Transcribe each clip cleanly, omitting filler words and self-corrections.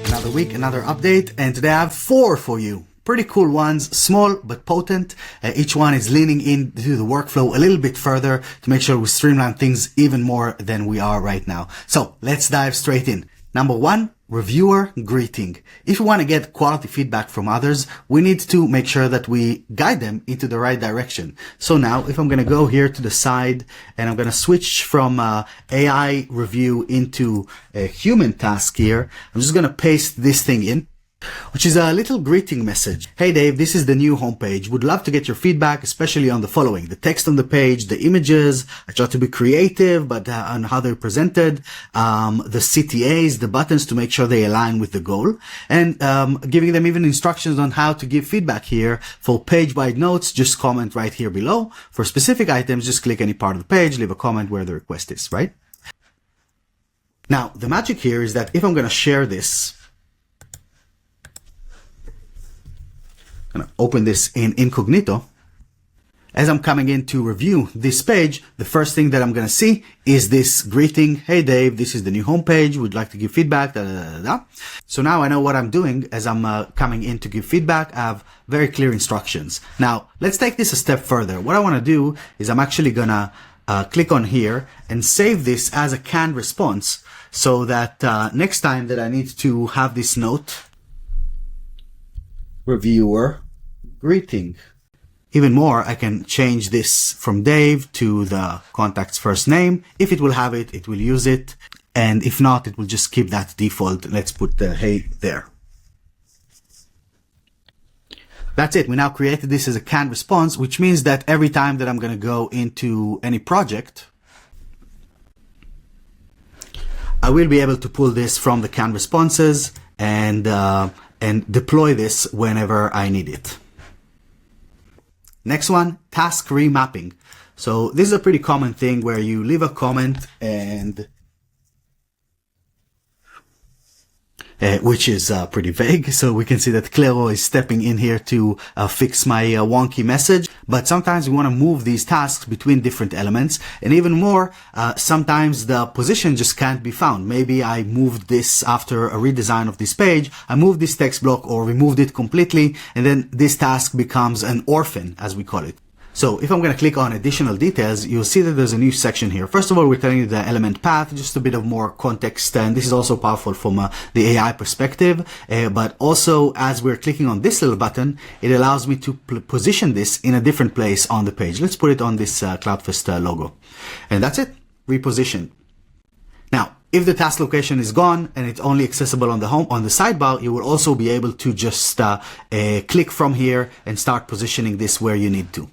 Another week, another update, and today I have 4 for you. Pretty cool ones, small but potent. Each one is leaning into the workflow a little bit further to make sure we streamline things even more than we are right now. So let's dive straight in. Number 1, reviewer greeting. If you want to get quality feedback from others, we need to make sure that we guide them into the right direction. So now if I'm going to go here to the side and I'm going to switch from AI review into a human task here, I'm just going to paste this thing in, which is a little greeting message. Hey Dave, this is the new homepage. Would love to get your feedback, especially on the following: the text on the page, the images. I try to be creative, but on how they're presented, the CTAs, the buttons to make sure they align with the goal, and giving them even instructions on how to give feedback here. For page-wide notes, just comment right here below. For specific items, just click any part of the page, leave a comment where the request is, right? Now, the magic here is that if I'm going to share this, I'm going to open this in incognito. As I'm coming in to review this page, the first thing that I'm going to see is this greeting. Hey Dave, this is the new homepage. Would like to give feedback. Da, da, da, da. So now I know what I'm doing as I'm coming in to give feedback. I have very clear instructions. Now let's take this a step further. What I want to do is I'm actually going to click on here and save this as a canned response so that next time that I need to have this note, reviewer greeting. Even more, I can change this from Dave to the contact's first name. If it will have it, it will use it. And if not, it will just keep that default. Let's put the hey there. That's it. We now created this as a canned response, which means that every time that I'm going to go into any project, I will be able to pull this from the canned responses and deploy this whenever I need it. Next one, task remapping. So this is a pretty common thing where you leave a comment and which is pretty vague. So we can see that Clairo is stepping in here to fix my wonky message. But sometimes we want to move these tasks between different elements. And even more, sometimes the position just can't be found. Maybe I moved this after a redesign of this page. I moved this text block or removed it completely. And then this task becomes an orphan, as we call it. So if I'm going to click on additional details, you'll see that there's a new section here. First of all, we're telling you the element path, just a bit of more context. And this is also powerful from the AI perspective. But also, as we're clicking on this little button, it allows me to position this in a different place on the page. Let's put it on this CloudFest logo. And that's it, repositioned. Now, if the task location is gone and it's only accessible on the sidebar, you will also be able to just click from here and start positioning this where you need to.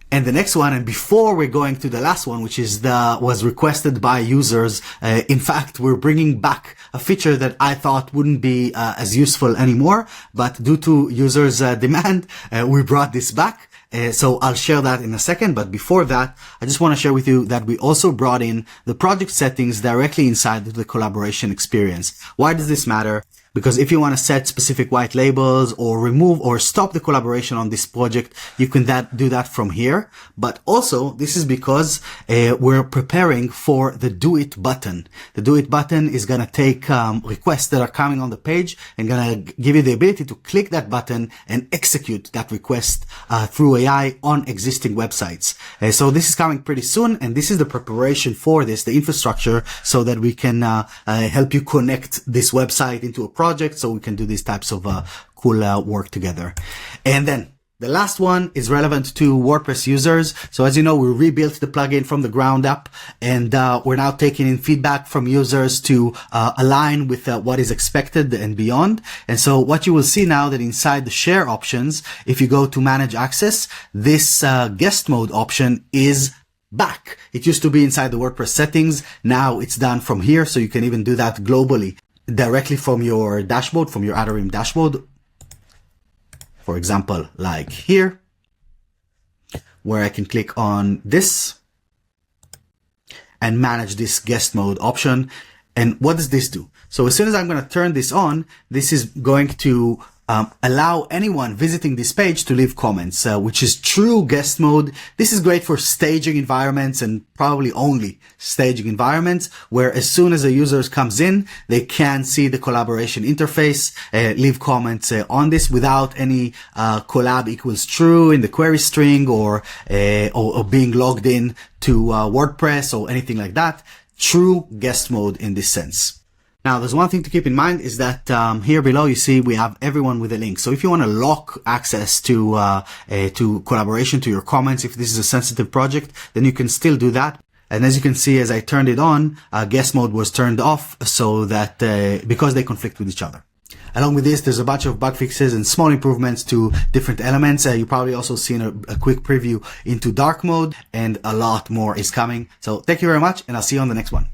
And the next one, and before we're going to the last one, which is was requested by users. In fact, we're bringing back a feature that I thought wouldn't be as useful anymore, but due to users' demand, we brought this back. So I'll share that in a second. But before that, I just want to share with you that we also brought in the project settings directly inside the collaboration experience. Why does this matter? Because if you want to set specific white labels or remove or stop the collaboration on this project, you can do that from here. But also, this is because we're preparing for the do it button. The do it button is going to take requests that are coming on the page and going to give you the ability to click that button and execute that request through AI on existing websites. So this is coming pretty soon, and this is the preparation for this, the infrastructure, so that we can help you connect this website into a project, so we can do these types of cool work together. And then the last one is relevant to WordPress users. So as you know, we rebuilt the plugin from the ground up, and we're now taking in feedback from users to align with what is expected and beyond. And so what you will see now that inside the share options, if you go to manage access, this guest mode option is back. It used to be inside the WordPress settings. Now it's done from here, so you can even do that globally, directly from your dashboard, from your Atarim dashboard. For example, like here, where I can click on this and manage this guest mode option. And what does this do? So as soon as I'm going to turn this on, this is going to allow anyone visiting this page to leave comments, which is true guest mode. This is great for staging environments and probably only staging environments, where as soon as a user comes in, they can see the collaboration interface, leave comments on this without any collab equals true in the query string or being logged in to WordPress or anything like that. True guest mode in this sense. Now, there's one thing to keep in mind is that here below you see we have everyone with a link. So if you want to lock access to collaboration, to your comments, if this is a sensitive project, then you can still do that. And as you can see, as I turned it on, guest mode was turned off so that because they conflict with each other. Along with this, there's a bunch of bug fixes and small improvements to different elements. You probably also seen a quick preview into dark mode, and a lot more is coming. So thank you very much, and I'll see you on the next one.